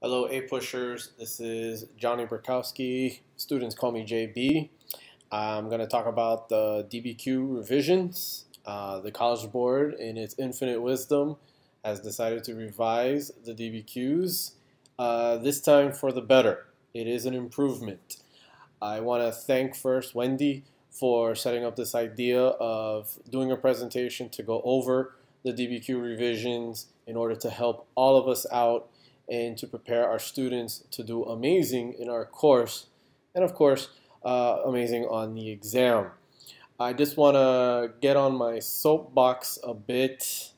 Hello, APUSHers. This is Johnny Burkowski. Students call me JB. I'm going to talk about the DBQ revisions. The College Board, in its infinite wisdom, has decided to revise the DBQs, this time for the better. It is an improvement. I want to thank first Wendy for setting up this idea of doing a presentation to go over the DBQ revisions in order to help all of us out and to prepare our students to do amazing in our course, and of course, amazing on the exam. I just want to get on my soapbox a bit.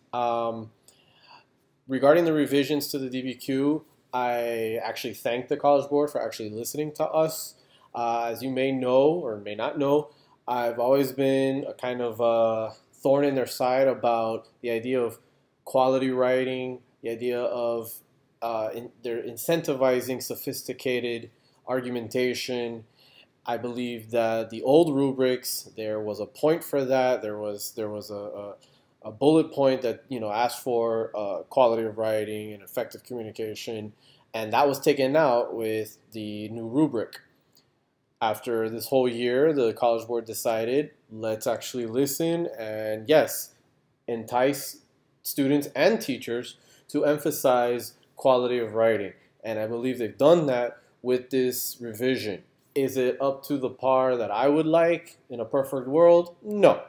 Regarding the revisions to the DBQ, I actually thank the College Board for actually listening to us. As you may know or may not know, I've always been a kind of thorn in their side about the idea of quality writing, the idea of they're incentivizing sophisticated argumentation. I believe that the old rubrics, there was a point for that. There was a bullet point that asked for quality of writing and effective communication, and that was taken out with the new rubric. After this whole year, the College Board decided, let's actually listen and yes, entice students and teachers to emphasize quality of writing, and I believe they've done that with this revision. Is it up to the par that I would like in a perfect world? No.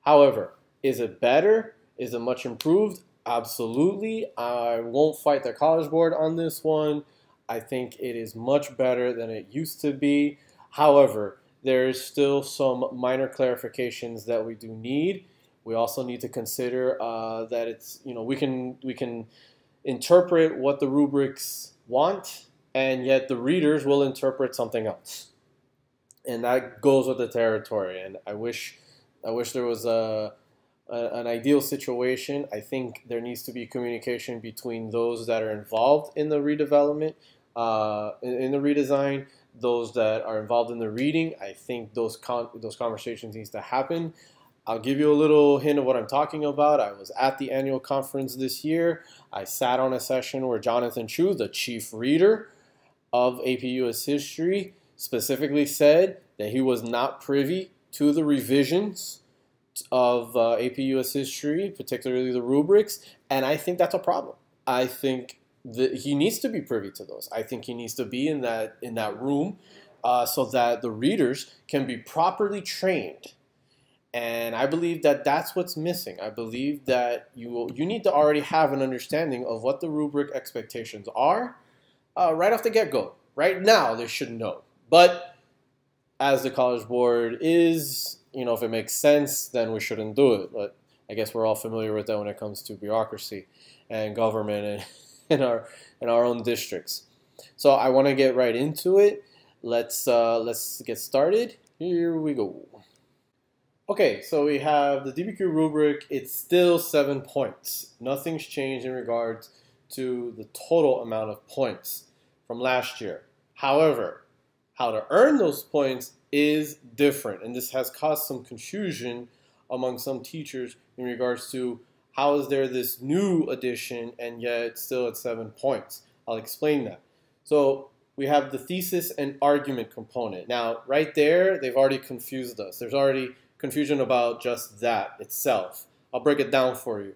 However, is it better? Is it much improved? Absolutely. I won't fight the College Board on this one. I think it is much better than it used to be. However, there is still some minor clarifications that we do need. We also need to consider that it's we can interpret what the rubrics want, and yet the readers will interpret something else, and that goes with the territory. And I wish there was an ideal situation. I think there needs to be communication between those that are involved in the redevelopment, in the redesign, those that are involved in the reading. I think those conversations needs to happen. I'll give you a little hint of what I'm talking about. I was at the annual conference this year. I sat on a session where Jonathan Chu, the chief reader of APUSH history, specifically said that he was not privy to the revisions of APUSH history, particularly the rubrics, and I think that's a problem. I think that he needs to be privy to those. I think he needs to be in that room so that the readers can be properly trained. And I believe that that's what's missing. I believe that you need to already have an understanding of what the rubric expectations are right off the get-go. Right now, they should know. But as the College Board is, if it makes sense, then we shouldn't do it. But I guess we're all familiar with that when it comes to bureaucracy and government and in our own districts. So I want to get right into it. Let's get started. Here we go. Okay, so we have the DBQ rubric. It's still 7 points. Nothing's changed in regards to the total amount of points from last year. However, how to earn those points is different, and this has caused some confusion among some teachers in regards to how is there this new addition and yet it's still at 7 points. I'll explain that. So we have the thesis and argument component. Now, right there, they've already confused us. There's already confusion about just that itself. I'll break it down for you.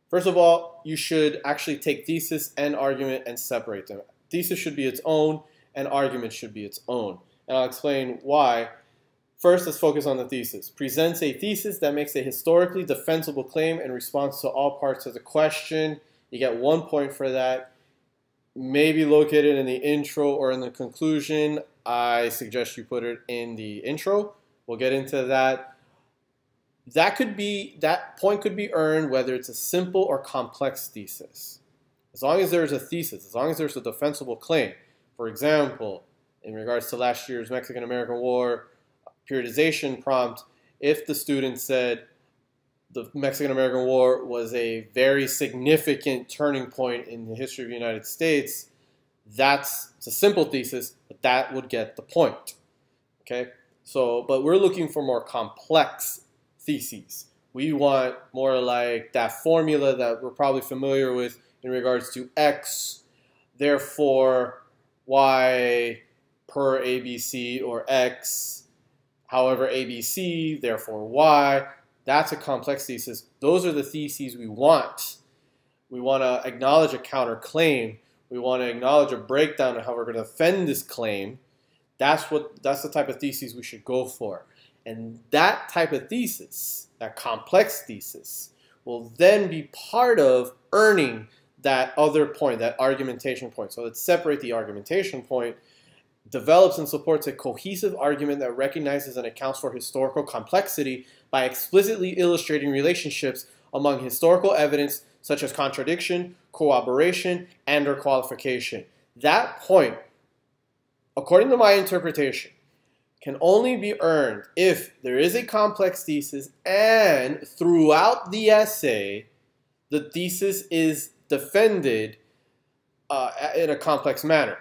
First of all, you should actually take thesis and argument and separate them. Thesis should be its own, and argument should be its own. And I'll explain why. First, let's focus on the thesis. Presents a thesis that makes a historically defensible claim in response to all parts of the question. You get 1 point for that. Maybe located in the intro or in the conclusion. I suggest you put it in the intro. We'll get into that. That point could be earned whether it's a simple or complex thesis. As long as there's a thesis, as long as there's a defensible claim. For example, in regards to last year's Mexican-American War periodization prompt, if the student said the Mexican-American War was a very significant turning point in the history of the United States, it's a simple thesis, but that would get the point. Okay? So, but we're looking for more complex theses. We want more like that formula that we're probably familiar with in regards to X therefore y per ABC, or x, however ABC, therefore y. That's a complex thesis. Those are the theses we want. We want to acknowledge a counterclaim. We want to acknowledge a breakdown of how we're going to defend this claim. That's the type of thesis we should go for. And that type of thesis, that complex thesis, will then be part of earning that other point, that argumentation point. So let's separate the argumentation point. Develops and supports a cohesive argument that recognizes and accounts for historical complexity by explicitly illustrating relationships among historical evidence such as contradiction, corroboration, and/or qualification. That point, according to my interpretation, can only be earned if there is a complex thesis and throughout the essay, the thesis is defended in a complex manner.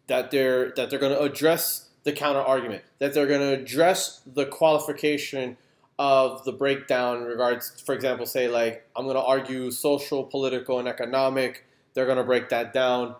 That they're going to address the counter argument, that they're going to address the qualification of the breakdown in regards, for example, say like I'm going to argue social, political, and economic. They're going to break that down.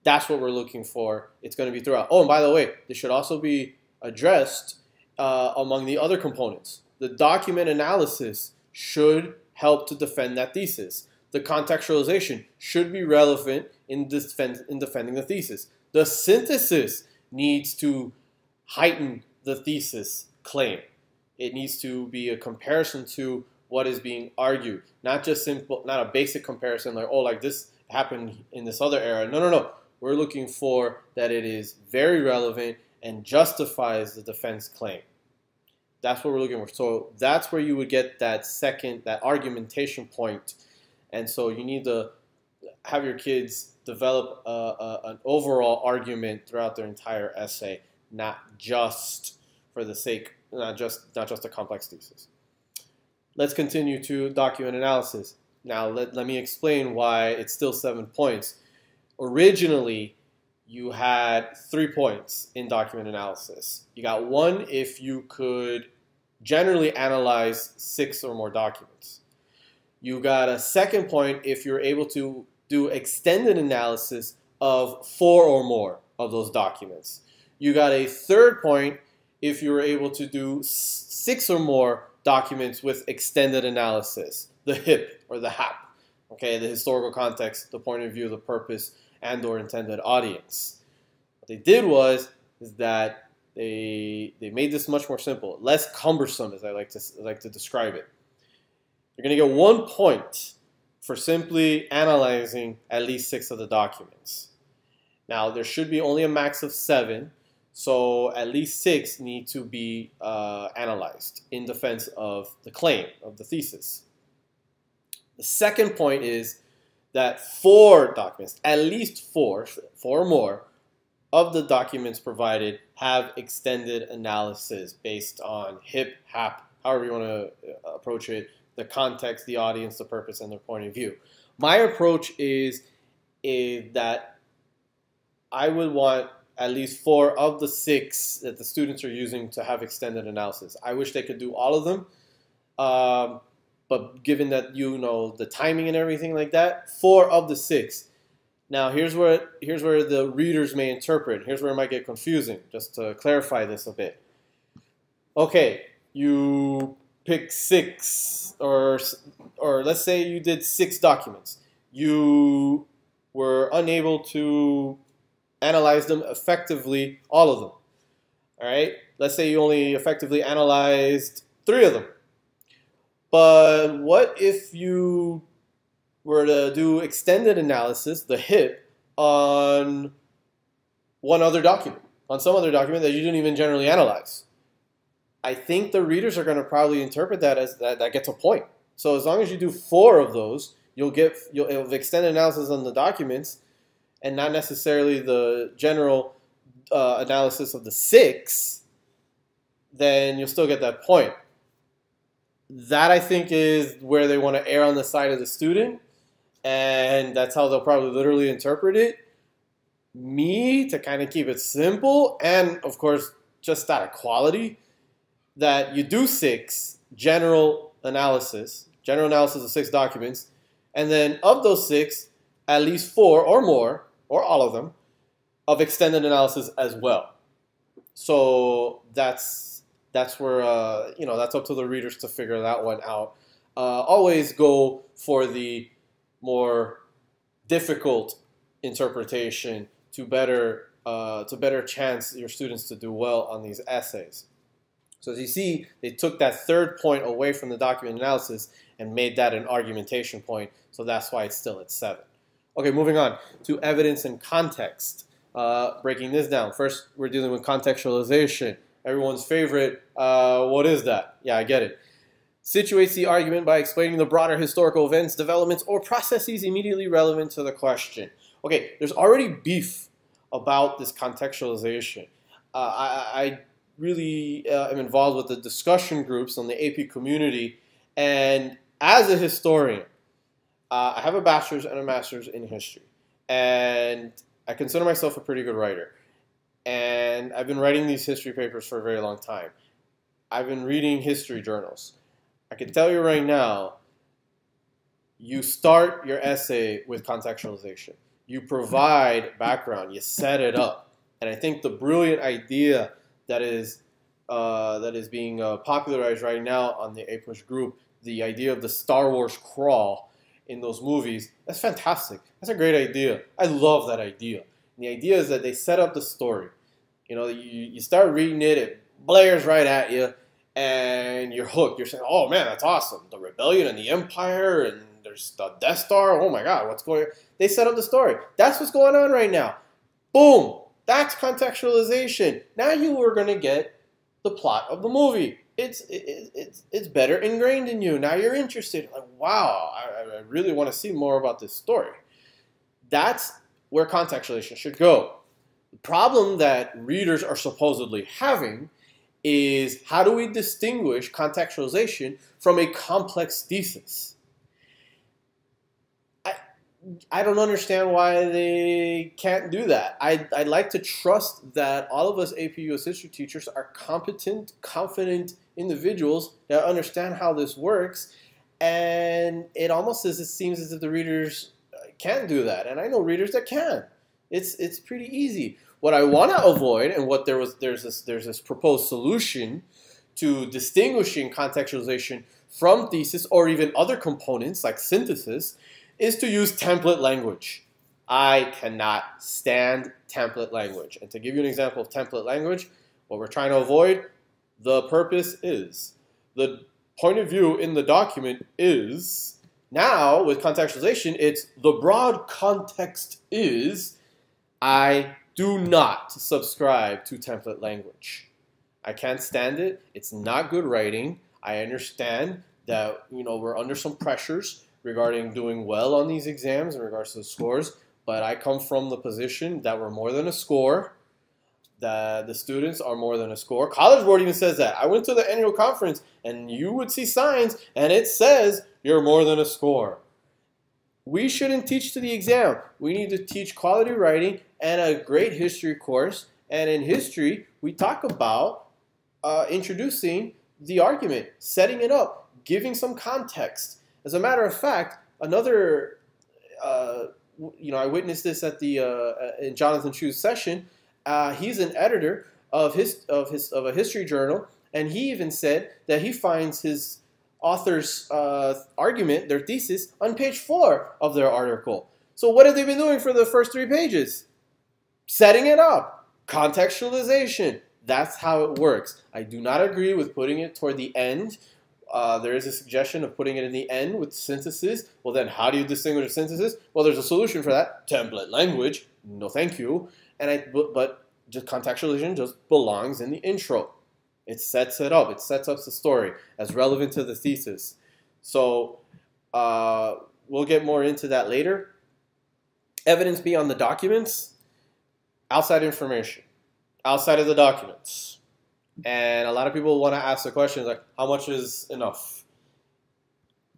That's what we're looking for. It's going to be throughout. Oh, and by the way, this should also be addressed among the other components. The document analysis should help to defend that thesis. The contextualization should be relevant in defending the thesis. The synthesis needs to heighten the thesis claim. It needs to be a comparison to what is being argued, not just simple, not a basic comparison like, oh, like this happened in this other era. No, no, no. We're looking for that it is very relevant and justifies the defense claim. That's what we're looking for. So that's where you would get that argumentation point. And so you need to have your kids develop an overall argument throughout their entire essay, not just for the sake, not just a complex thesis. Let's continue to document analysis. Now let me explain why it's still 7 points. Originally, you had 3 points in document analysis. You got 1 if you could generally analyze 6 or more documents. You got a second point if you're able to do extended analysis of 4 or more of those documents. You got a third point if you were able to do 6 or more documents with extended analysis, the HIP or the HAP, okay, the historical context, the point of view, the purpose, and/or intended audience. What they did is that they made this much more simple, less cumbersome, as I like to describe it. You're going to get 1 point for simply analyzing at least 6 of the documents. Now, there should be only a max of 7, so at least 6 need to be analyzed in defense of the claim, of the thesis. The second point is that 4 documents, at least 4 or more, of the documents provided have extended analysis based on HIP, HAP, however you want to approach it, the context, the audience, the purpose, and their point of view. My approach is that I would want at least 4 of the 6 that the students are using to have extended analysis. I wish they could do all of them, but given that the timing and everything like that, 4 of the 6. Now here's where the readers may interpret. Here's where it might get confusing. Just to clarify this a bit. Okay, you pick 6, or let's say you did 6 documents. You were unable to analyze them effectively, all of them. All right, let's say you only effectively analyzed 3 of them. But what if you were to do extended analysis, the HIP, on one other document, on some other document that you didn't even generally analyze? I think the readers are going to probably interpret that as that gets a point. So as long as you do 4 of those, you'll have extended analysis on the documents and not necessarily the general analysis of the 6, then you'll still get that point. That, I think, is where they want to err on the side of the student, and that's how they'll probably literally interpret it. Me, to kind of keep it simple, and of course, just out of quality, that you do 6 general analysis of 6 documents, and then of those 6, at least 4 or more, or all of them, of extended analysis as well. So that's where that's up to the readers to figure that one out. Always go for the more difficult interpretation to better chance your students to do well on these essays. So as you see, they took that third point away from the document analysis and made that an argumentation point. So that's why it's still at 7. Okay, moving on to evidence and context. Breaking this down. First, we're dealing with contextualization. Everyone's favorite. What is that? Yeah, I get it. Situates the argument by explaining the broader historical events, developments, or processes immediately relevant to the question. Okay, there's already beef about this contextualization. I really am involved with the discussion groups on the AP community, and as a historian, I have a bachelor's and a master's in history, and I consider myself a pretty good writer, and I've been writing these history papers for a very long time. I've been reading history journals. I can tell you right now, you start your essay with contextualization. You provide background, you set it up, and I think the brilliant idea that is being popularized right now on the APUSH group, the idea of the Star Wars crawl in those movies, that's fantastic. That's a great idea. I love that idea. And the idea is that they set up the story. You know, you start reading it, it blares right at you, and you're hooked. You're saying, oh man, that's awesome. The rebellion and the empire, and there's the Death Star. Oh my God, what's going on? They set up the story. That's what's going on right now. Boom. That's contextualization. Now you are going to get the plot of the movie. It's better ingrained in you. Now you're interested. Like, wow, I really want to see more about this story. That's where contextualization should go. The problem that readers are supposedly having is, how do we distinguish contextualization from a complex thesis? I don't understand why they can't do that. I'd like to trust that all of us AP US history teachers are competent, confident individuals that understand how this works, and it almost seems as if the readers can't do that. And I know readers that can. It's pretty easy. What I want to avoid, and what there's this proposed solution to distinguishing contextualization from thesis or even other components like synthesis, is to use template language. I cannot stand template language. And to give you an example of template language, what we're trying to avoid, the purpose is, the point of view in the document is, now with contextualization, it's the broad context is, I do not subscribe to template language. I can't stand it. It's not good writing. I understand that, we're under some pressures regarding doing well on these exams in regards to the scores, but I come from the position that we're more than a score, that the students are more than a score. College Board even says that. I went to the annual conference, and you would see signs, and it says you're more than a score. We shouldn't teach to the exam. We need to teach quality writing and a great history course, and in history, we talk about introducing the argument, setting it up, giving some context. As a matter of fact, another, I witnessed this at in Jonathan Chu's session. He's an editor of a history journal, and he even said that he finds his author's argument, their thesis, on page 4 of their article. So what have they been doing for the first 3 pages? Setting it up, contextualization. That's how it works. I do not agree with putting it toward the end. There is a suggestion of putting it in the end with synthesis. Well, then how do you distinguish a synthesis? Well, there's a solution for that. Template language. No, thank you. But just contextualization just belongs in the intro. It sets it up. It sets up the story as relevant to the thesis. So we'll get more into that later. Evidence beyond the documents. Outside information. Outside of the documents. And a lot of people want to ask the questions like, how much is enough?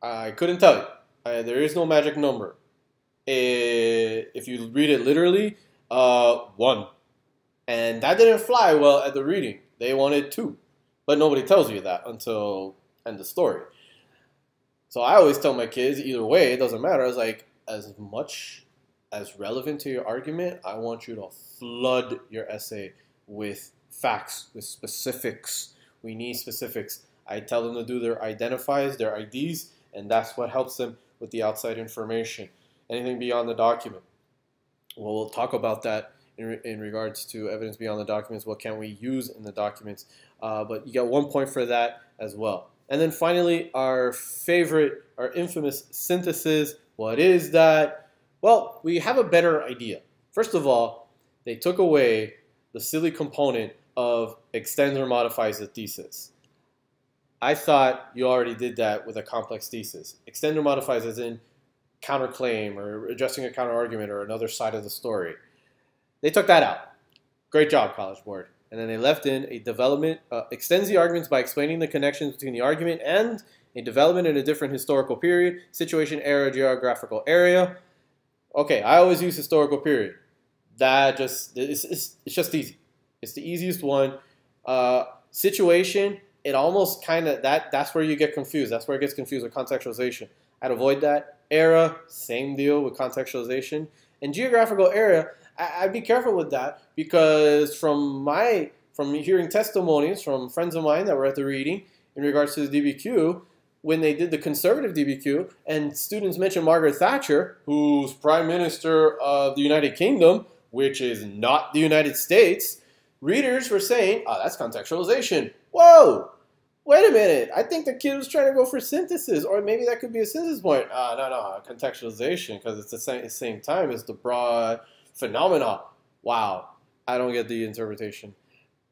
I couldn't tell you. There is no magic number. If you read it literally, 1. And that didn't fly well at the reading. They wanted 2. But nobody tells you that until end of story. So I always tell my kids, either way, it doesn't matter. I was like, as much as relevant to your argument, I want you to flood your essay with facts, with specifics. We need specifics. I tell them to do their identifies, their IDs, and that's what helps them with the outside information. Anything beyond the document. Well, we'll talk about that in regards to evidence beyond the documents. What can we use in the documents? But you got 1 point for that as well. And then finally, our favorite, our infamous synthesis. What is that? Well, we have a better idea. First of all, they took away the silly component of extends or modifies the thesis. I thought you already did that with a complex thesis. Extend or modifies as in counterclaim or addressing a counterargument or another side of the story. They took that out. Great job, College Board. And then they left in a development, extends the arguments by explaining the connections between the argument and a development in a different historical period, situation, era, geographical area. Okay, I always use historical period. That just, it's just easy. It's the easiest one. Situation, it almost kind of, that's where you get confused. That's where it gets confused with contextualization. I'd avoid that. Era, same deal with contextualization. And geographical area, I'd be careful with that because from hearing testimonies from friends of mine that were at the reading in regards to the DBQ, when they did the conservative DBQ and students mentioned Margaret Thatcher, who's Prime Minister of the United Kingdom, which is not the United States, readers were saying, oh, that's contextualization. Whoa! Wait a minute, I think the kid was trying to go for synthesis, or maybe that could be a synthesis point. No, contextualization, because it's the same time as the broad phenomena. Wow, I don't get the interpretation.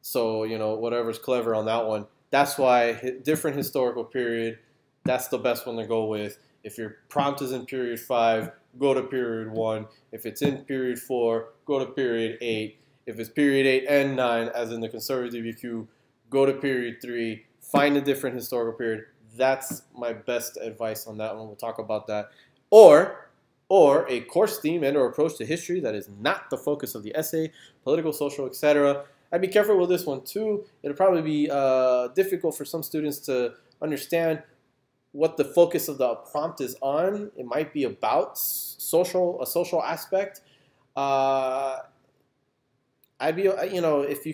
So, whatever's clever on that one. That's why different historical period, that's the best one to go with. If your prompt is in period 5, go to period 1. If it's in period 4, go to period 8. If it's period 8 and 9, as in the conservative DBQ, go to period 3. Find a different historical period. That's my best advice on that one. We'll talk about that. Or a course theme and or approach to history that is not the focus of the essay, political, social, etc. I'd be careful with this one too. It'll probably be difficult for some students to understand what the focus of the prompt is on. It might be about a social aspect. I'd be, if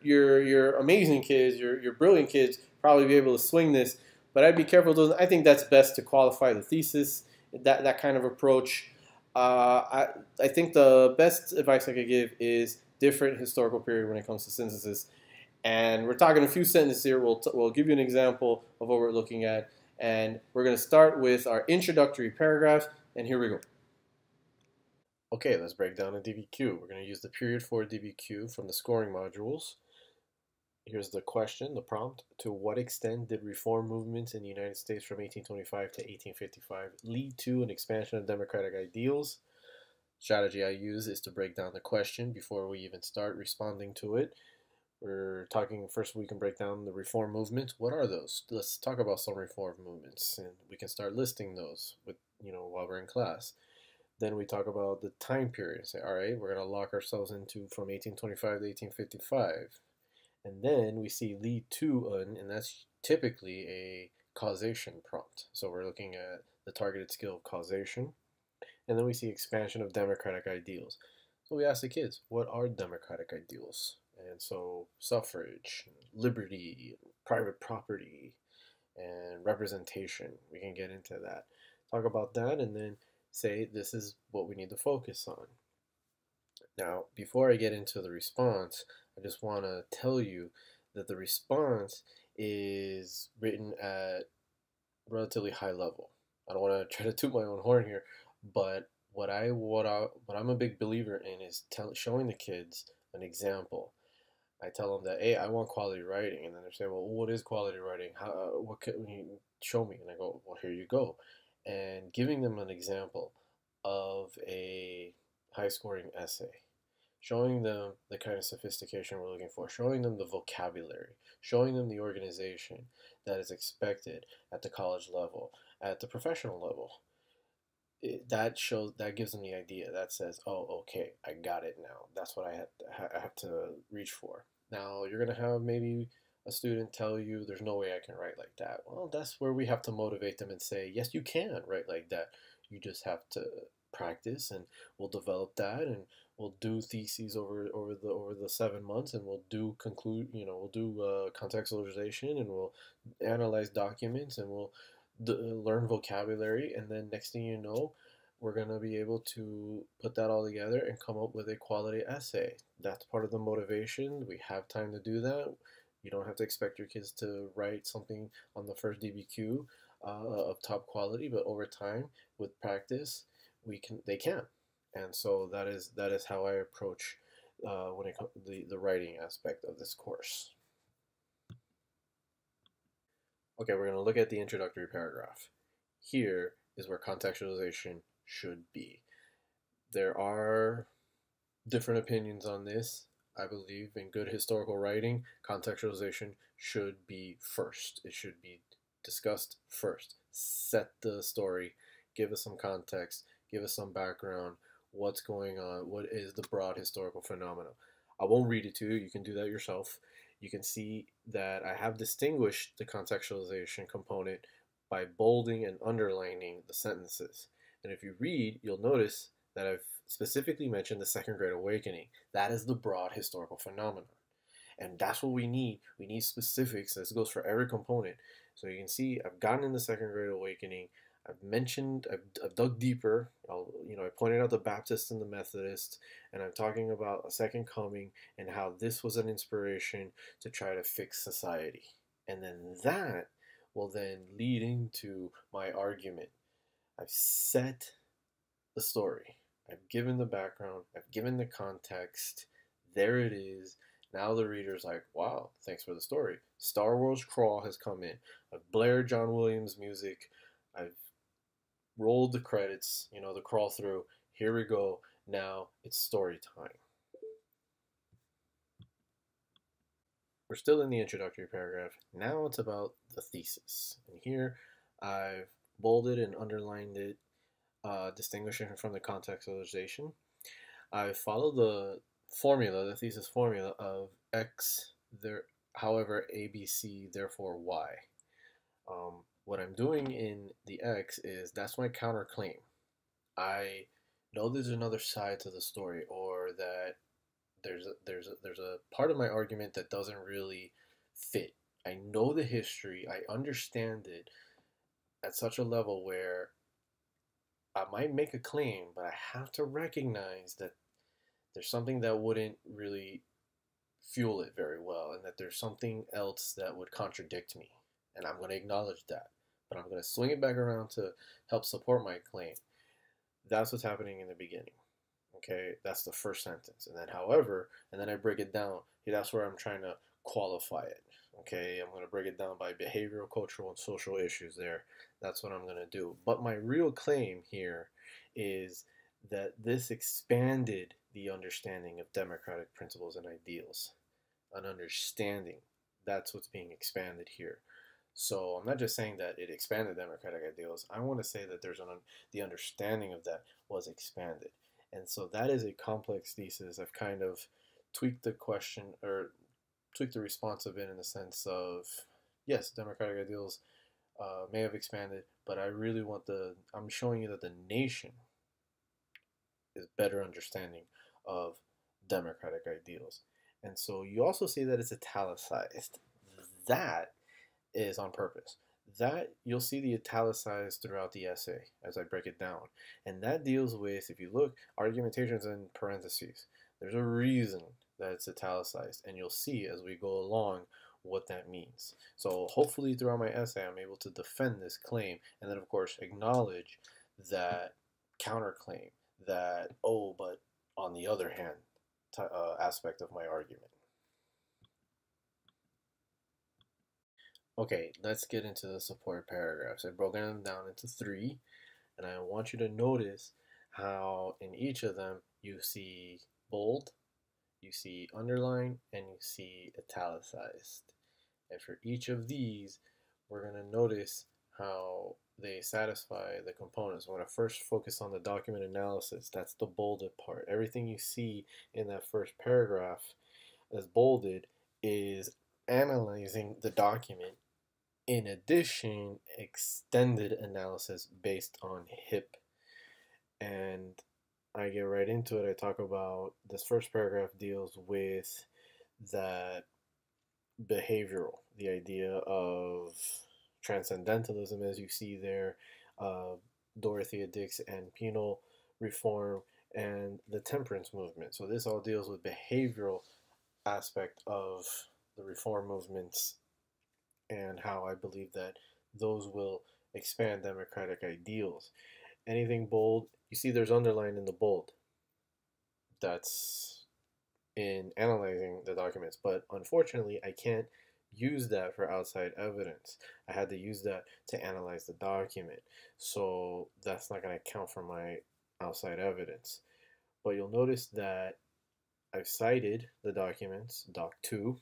you're amazing kids, you're brilliant kids, probably be able to swing this. But I'd be careful. I think that's best to qualify the thesis. That kind of approach. I think the best advice I could give is different historical period when it comes to synthesis. And we're talking a few sentences here. We'll give you an example of what we're looking at. And we're going to start with our introductory paragraph. And here we go. Okay, let's break down a DBQ. We're going to use the period 4 DBQ from the scoring modules. Here's the question, the prompt. To what extent did reform movements in the United States from 1825 to 1855 lead to an expansion of democratic ideals? Strategy I use is to break down the question before we even start responding to it. We're talking, first we can break down the reform movements. What are those? Let's talk about some reform movements, and we can start listing those with, while we're in class. Then we talk about the time period. Say, all right, we're going to lock ourselves into from 1825 to 1855. And then we see lead to an, and that's typically a causation prompt. So we're looking at the targeted skill of causation. And then we see expansion of democratic ideals. So we ask the kids, what are democratic ideals? And so suffrage, liberty, private property, and representation. We can get into that. Talk about that and then say this is what we need to focus on. Now, before I get into the response, I just want to tell you that the response is written at relatively high level. I don't want to try to toot my own horn here, but what I'm a big believer in is showing the kids an example. I tell them that, hey, I want quality writing, and then they say, well, what is quality writing? What can you show me? And I go, well, here you go. And giving them an example of a high-scoring essay, showing them the kind of sophistication we're looking for, showing them the vocabulary, showing them the organization that is expected at the college level, at the professional level. That gives them the idea. That says, oh, okay, I got it now. That's what I have to reach for. Now, you're going to have maybe a student tell you, there's no way I can write like that. Well, that's where we have to motivate them and say, yes, you can write like that. You just have to practice, and we'll develop that, and we'll do theses over the 7 months, and we'll do contextualization, and we'll analyze documents, and we'll learn vocabulary, and then next thing you know, we're going to be able to put that all together and come up with a quality essay. That's part of the motivation. We have time to do that. You don't have to expect your kids to write something on the first DBQ of top quality, but over time, with practice, they can. And so that is how I approach when it comes the writing aspect of this course. Okay, we're going to look at the introductory paragraph. Here is where contextualization should be. There are different opinions on this. I believe in good historical writing, contextualization should be first. It should be discussed first. Set the story, give us some context, give us some background, what's going on, what is the broad historical phenomenon. I won't read it to you, you can do that yourself. You can see that I have distinguished the contextualization component by bolding and underlining the sentences. And if you read, you'll notice that I've specifically mentioned the Second Great Awakening. That is the broad historical phenomenon. And that's what we need. We need specifics. This goes for every component. So you can see I've gotten in the Second Great Awakening. I've dug deeper. I pointed out the Baptist and the Methodist, and I'm talking about a second coming and how this was an inspiration to try to fix society. And then that will then lead into my argument. I've set the story. I've given the background. I've given the context. There it is. Now the reader's like, wow, thanks for the story. Star Wars crawl has come in. I've blared John Williams music. I've rolled the credits, the crawl through. Here we go. Now it's story time. We're still in the introductory paragraph. Now it's about the thesis. And here I've bolded and underlined it, distinguishing from the contextualization. I follow the formula, the thesis formula of X, however, ABC, therefore Y. What I'm doing in the X is that's my counterclaim. I know there's another side to the story, or that there's a part of my argument that doesn't really fit. I know the history, I understand it at such a level where I might make a claim, but I have to recognize that there's something that wouldn't really fuel it very well, and that there's something else that would contradict me. And I'm going to acknowledge that. But I'm going to swing it back around to help support my claim. That's what's happening in the beginning. Okay, that's the first sentence. And then, however, and then I break it down. That's where I'm trying to qualify it. Okay, I'm going to break it down by behavioral, cultural, and social issues there. That's what I'm going to do. But my real claim here is that this expanded the understanding of democratic principles and ideals. An understanding. That's what's being expanded here. So I'm not just saying that it expanded democratic ideals. I want to say that the understanding of that was expanded. And so that is a complex thesis. I've kind of tweaked the question, or tweaked the response of it, in the sense of, yes, democratic ideals may have expanded, but I'm showing you that the nation is better understanding of democratic ideals. And so you also see that it's italicized. That is on purpose. That you'll see the italicized throughout the essay as I break it down. And that deals with, if you look, argumentations in parentheses. There's a reason that it's italicized, and you'll see as we go along what that means. So hopefully throughout my essay I'm able to defend this claim, and then of course acknowledge that counterclaim, that but on the other hand aspect of my argument. Okay, let's get into the support paragraphs. I've broken them down into 3, and I want you to notice how in each of them you see bold, you see underline, and you see italicized. And for each of these, we're going to notice how they satisfy the components. I'm going to first focus on the document analysis. That's the bolded part. Everything you see in that first paragraph as bolded is analyzing the document. In addition, extended analysis based on HIP. and I get right into it. I talk about this first paragraph deals with that behavioral, the idea of transcendentalism, as you see there, Dorothea Dix and penal reform, and the temperance movement. So this all deals with behavioral aspect of the reform movements and how I believe that those will expand democratic ideals. Anything bold, you see there's underlined in the bold. That's in analyzing the documents, but unfortunately I can't use that for outside evidence. I had to use that to analyze the document, so that's not going to count for my outside evidence. But you'll notice that I've cited the documents, Doc 2,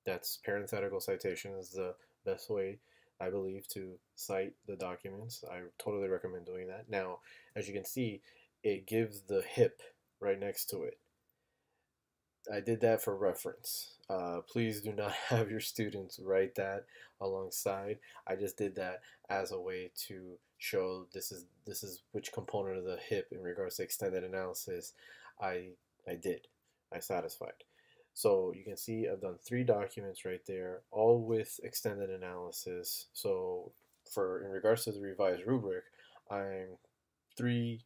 that's parenthetical citation is the best way I believe to cite the documents. I totally recommend doing that. Now, as you can see, it gives the HIP right next to it. I did that for reference. Please do not have your students write that alongside. I just did that as a way to show this is which component of the HIP in regards to extended analysis I satisfied. So you can see I've done 3 documents right there, all with extended analysis. So in regards to the revised rubric, I'm 3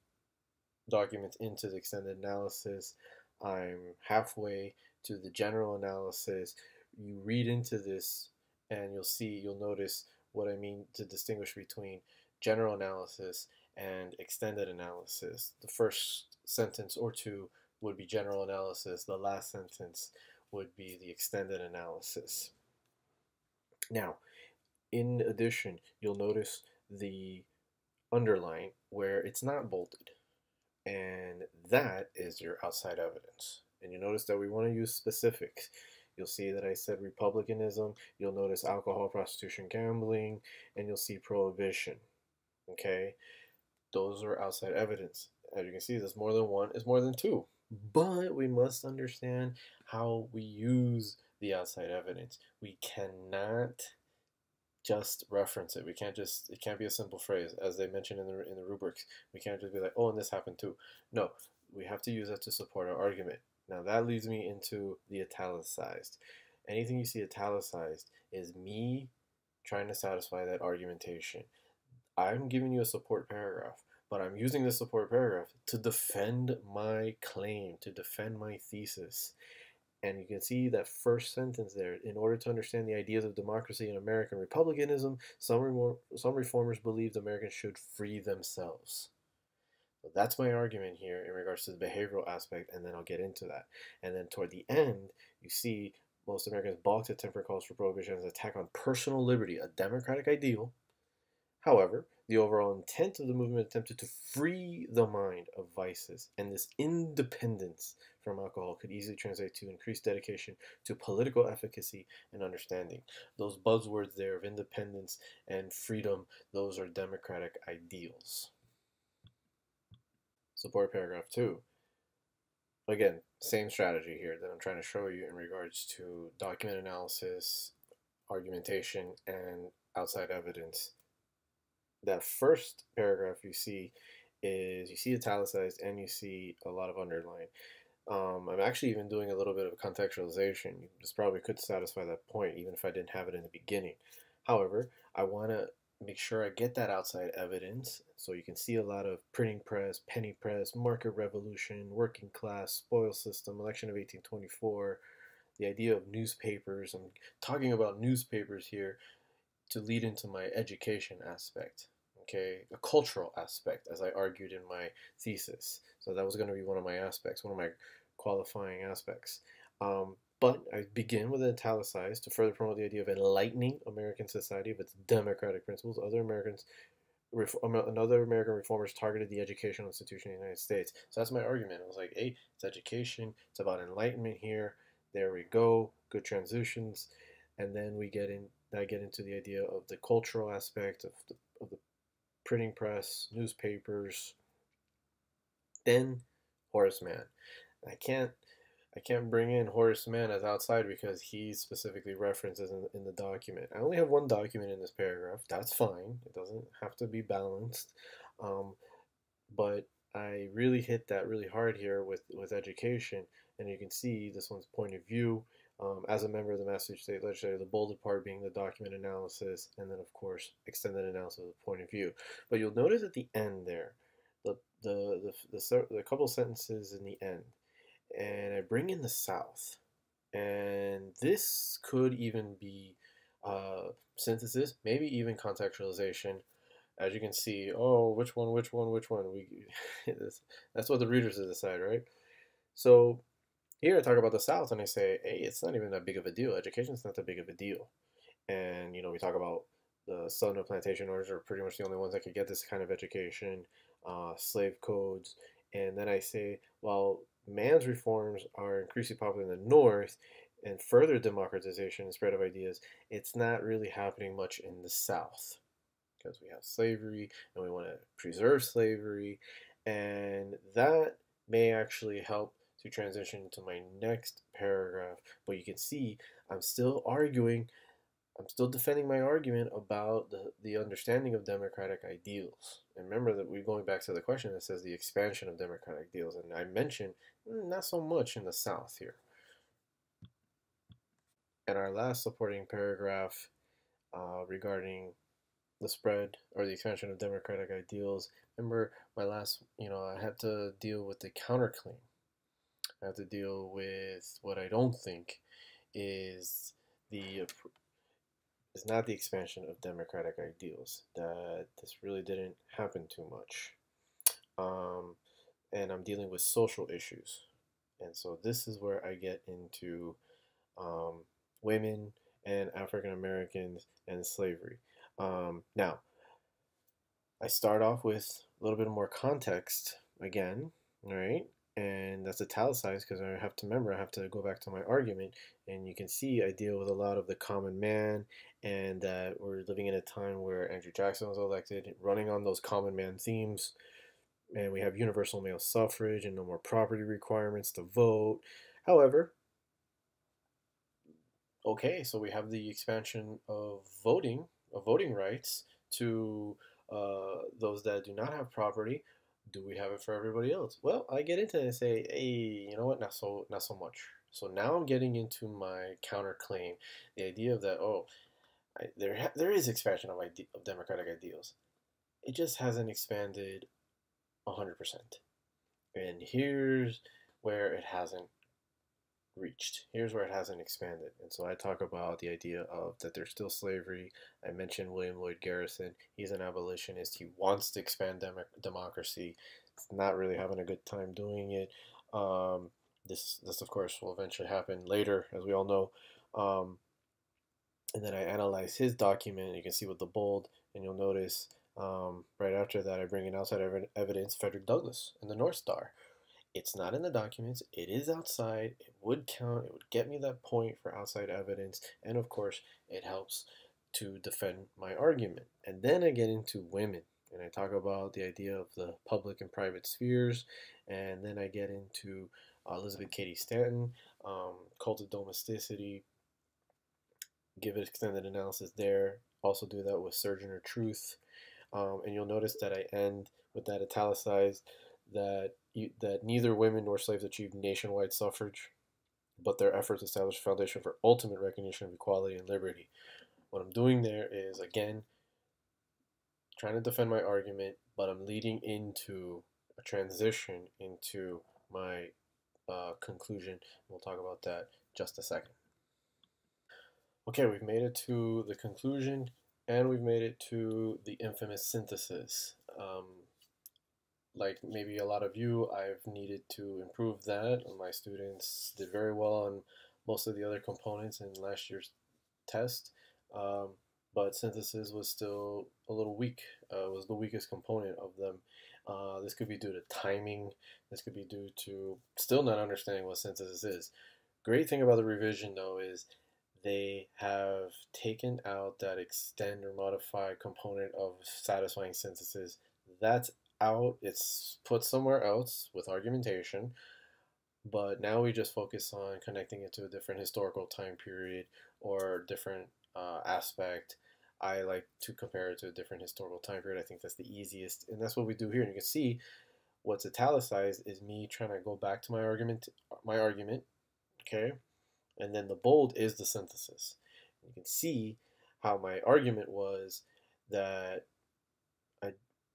documents into the extended analysis. I'm halfway to the general analysis. You read into this and you'll notice what I mean to distinguish between general analysis and extended analysis. The first sentence or 2 would be general analysis. The last sentence would be the extended analysis. Now, in addition, you'll notice the underline where it's not bolded. And that is your outside evidence. And you notice that we want to use specifics. You'll see that I said republicanism. You'll notice alcohol, prostitution, gambling, and you'll see prohibition. Okay? Those are outside evidence. As you can see, there's more than one, it's more than 2. But we must understand how we use the outside evidence. We cannot just reference it. It can't be a simple phrase, as they mentioned in the rubrics. We can't just be like, oh, and this happened too. No, we have to use that to support our argument. Now that leads me into the italicized. Anything you see italicized is me trying to satisfy that argumentation. I'm giving you a support paragraph, but I'm using this support paragraph to defend my claim, to defend my thesis. And you can see that first sentence there. In order to understand the ideas of democracy and American republicanism, some reformers believed Americans should free themselves. So that's my argument here in regards to the behavioral aspect, and then I'll get into that. And then toward the end, you see most Americans balked at temperate calls for prohibition as an attack on personal liberty, a democratic ideal. However, the overall intent of the movement attempted to free the mind of vices, and this independence from alcohol could easily translate to increased dedication to political efficacy and understanding. Those buzzwords there of independence and freedom, those are democratic ideals. Support paragraph 2. Again, same strategy here that I'm trying to show you in regards to document analysis, argumentation, and outside evidence. That first paragraph you see italicized and you see a lot of underline. I'm actually even doing a little bit of contextualization. This probably could satisfy that point even if I didn't have it in the beginning. However, I want to make sure I get that outside evidence. So you can see a lot of printing press, penny press, market revolution, working class, spoil system, election of 1824, the idea of newspapers. I'm talking about newspapers here to lead into my education aspect, okay, a cultural aspect, as I argued in my thesis. So that was going to be one of my aspects, one of my qualifying aspects. But I begin with italicized to further promote the idea of enlightening American society of its democratic principles. Other American reformers targeted the educational institution in the United States. So that's my argument. I was like, hey, it's education. It's about enlightenment here. There we go. Good transitions. And then we get into the idea of the cultural aspect of the printing press, newspapers. Then Horace Mann. I can't bring in Horace Mann as outside because he's specifically referenced in the document. I only have one document in this paragraph. That's fine. It doesn't have to be balanced. But I really hit that really hard here with education, and you can see this one's point of view. As a member of the Massachusetts State Legislature, the bolded part being the document analysis, and then of course extended analysis of the point of view. But you'll notice at the end there, the couple sentences in the end, and I bring in the South, and this could even be synthesis, maybe even contextualization. As you can see, oh, which one, which one, which one? That's what the readers decide, right? So here I talk about the South, and I say, hey, it's not even that big of a deal. Education's not that big of a deal. And we talk about the Southern plantation owners are pretty much the only ones that could get this kind of education, slave codes, and then I say, well, man's reforms are increasingly popular in the North, and further democratization and spread of ideas, it's not really happening much in the South because we have slavery and we want to preserve slavery, and that may actually help to transition to my next paragraph. But you can see I'm still arguing, I'm still defending my argument about the understanding of democratic ideals. And remember that we're going back to the question that says the expansion of democratic ideals, and I mentioned not so much in the South here. And our last supporting paragraph regarding the spread or the expansion of democratic ideals. Remember my last, I had to deal with the counterclaim. I have to deal with what I don't think is not the expansion of democratic ideals. That this really didn't happen too much. And I'm dealing with social issues. And so this is where I get into women and African Americans and slavery. Now, I start off with a little bit more context again, right? And that's italicized because I have to remember, I have to go back to my argument. And you can see I deal with a lot of the common man, and that we're living in a time where Andrew Jackson was elected, running on those common man themes. And we have universal male suffrage and no more property requirements to vote. However, okay, so we have the expansion of voting rights to those that do not have property. Do we have it for everybody else? Well, I get into it and say, hey, you know what? Not so much. So now I'm getting into my counterclaim, the idea of that. Oh, there is expansion of democratic ideals. It just hasn't expanded 100%. And here's where it hasn't reached. Here's where it hasn't expanded. And so I talk about the idea of that there's still slavery. I mentioned William Lloyd Garrison. He's an abolitionist. He wants to expand democracy. He's not really having a good time doing it. This of course will eventually happen later, as we all know. And then I analyze his document. You can see with the bold, and you'll notice right after that I bring in outside evidence, Frederick Douglass and the North Star. It's not in the documents. It is outside. It would count. It would get me that point for outside evidence. And of course, it helps to defend my argument. And then I get into women. And I talk about the idea of the public and private spheres. And then I get into Elizabeth Cady Stanton, cult of domesticity. Give it extended analysis there. Also do that with Sojourner Truth. And you'll notice that I end with that italicized, that neither women nor slaves achieved nationwide suffrage, but their efforts established a foundation for ultimate recognition of equality and liberty. What I'm doing there is, again, trying to defend my argument, but I'm leading into a transition into my conclusion. We'll talk about that in just a second. Okay, we've made it to the conclusion, and we've made it to the infamous synthesis. Like maybe a lot of you, I've needed to improve that. My students did very well on most of the other components in last year's test, but synthesis was still a little weak. It was the weakest component of them. This could be due to timing. This could be due to still not understanding what synthesis is. Great thing about the revision though is they have taken out that extend or modify component of satisfying synthesis. That's out. It's put somewhere else with argumentation, but now we just focus on connecting it to a different historical time period or different aspect. I like to compare it to a different historical time period. I think that's the easiest, and that's what we do here. And you can see What's italicized is me trying to go back to my argument, okay? And then the bold is the synthesis. You can see how my argument was that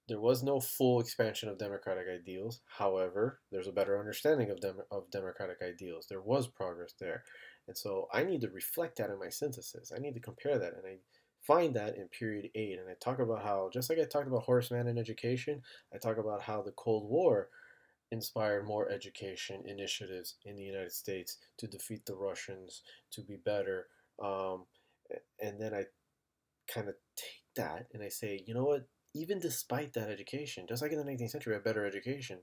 there was no full expansion of democratic ideals. However, there's a better understanding of democratic ideals. There was progress there. And so I need to reflect that in my synthesis. I need to compare that. And I find that in period 8. And I talk about how, just like I talked about Horace Mann in education, I talk about how the Cold War inspired more education initiatives in the United States to defeat the Russians, to be better. And then I kind of take that and I say, you know what? Even despite that education, just like in the 19th century, we have better education.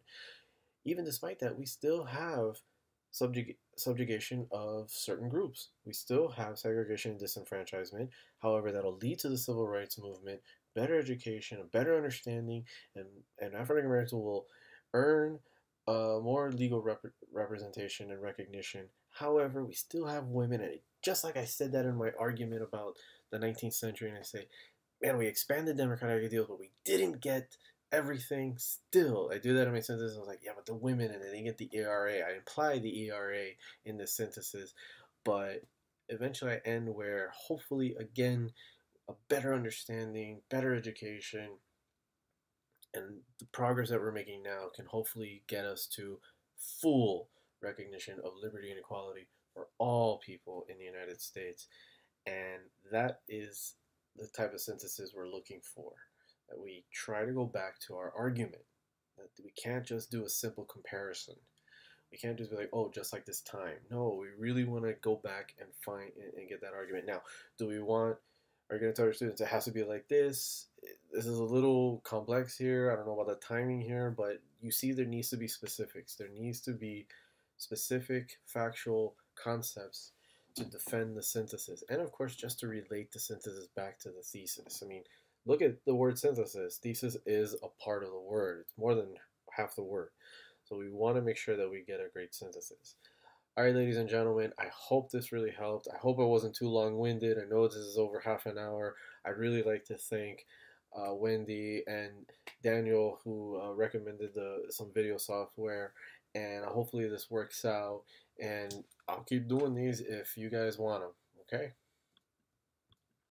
Even despite that, we still have subjugation of certain groups. We still have segregation and disenfranchisement. However, that'll lead to the civil rights movement, better education, a better understanding, and African Americans will earn more legal representation and recognition. However, we still have women, and just like I said that in my argument about the 19th century, and I say, man, we expanded democratic ideals, but we didn't get everything still. I do that in my synthesis. I was like, yeah, but the women, and then they get the ERA. I imply the ERA in the synthesis, but eventually I end where hopefully, again, a better understanding, better education, and the progress that we're making now can hopefully get us to full recognition of liberty and equality for all people in the United States. And that is the type of synthesis we're looking for. That we try to go back to our argument. That we can't just do a simple comparison. We can't just be like, oh, just like this time. No, we really want to go back and find and get that argument. Now, are we going to tell our students it has to be like this? This is a little complex here. I don't know about the timing here, but you see there needs to be specifics. There needs to be specific factual concepts to defend the synthesis. And of course, just to relate the synthesis back to the thesis. I mean, look at the word synthesis. Thesis is a part of the word. It's more than half the word. So we want to make sure that we get a great synthesis. All right, ladies and gentlemen, I hope this really helped. I hope I wasn't too long-winded. I know this is over half an hour. I'd really like to thank Wendy and Daniel, who recommended some video software. And hopefully this works out. And I'll keep doing these if you guys want them. Okay?